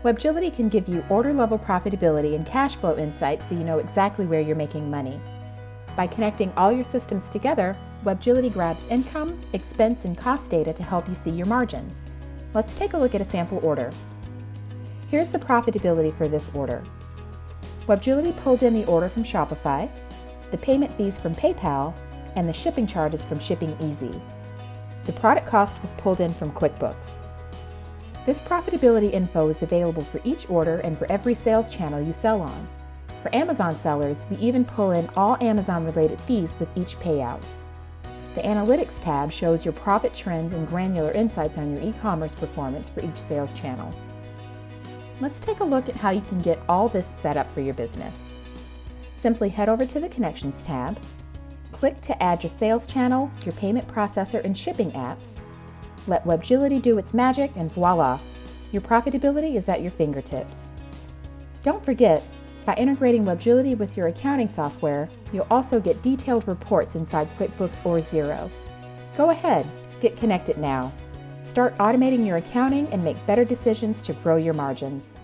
Webgility can give you order-level profitability and cash flow insights so you know exactly where you're making money. By connecting all your systems together, Webgility grabs income, expense, and cost data to help you see your margins. Let's take a look at a sample order. Here's the profitability for this order. Webgility pulled in the order from Shopify, the payment fees from PayPal, and the shipping charges from Shipping Easy. The product cost was pulled in from QuickBooks. This profitability info is available for each order and for every sales channel you sell on. For Amazon sellers, we even pull in all Amazon-related fees with each payout. The Analytics tab shows your profit trends and granular insights on your e-commerce performance for each sales channel. Let's take a look at how you can get all this set up for your business. Simply head over to the Connections tab, click to add your sales channel, your payment processor, and shipping apps. Let Webgility do its magic, and voila! Your profitability is at your fingertips. Don't forget, by integrating Webgility with your accounting software, you'll also get detailed reports inside QuickBooks or Xero. Go ahead, get connected now. Start automating your accounting and make better decisions to grow your margins.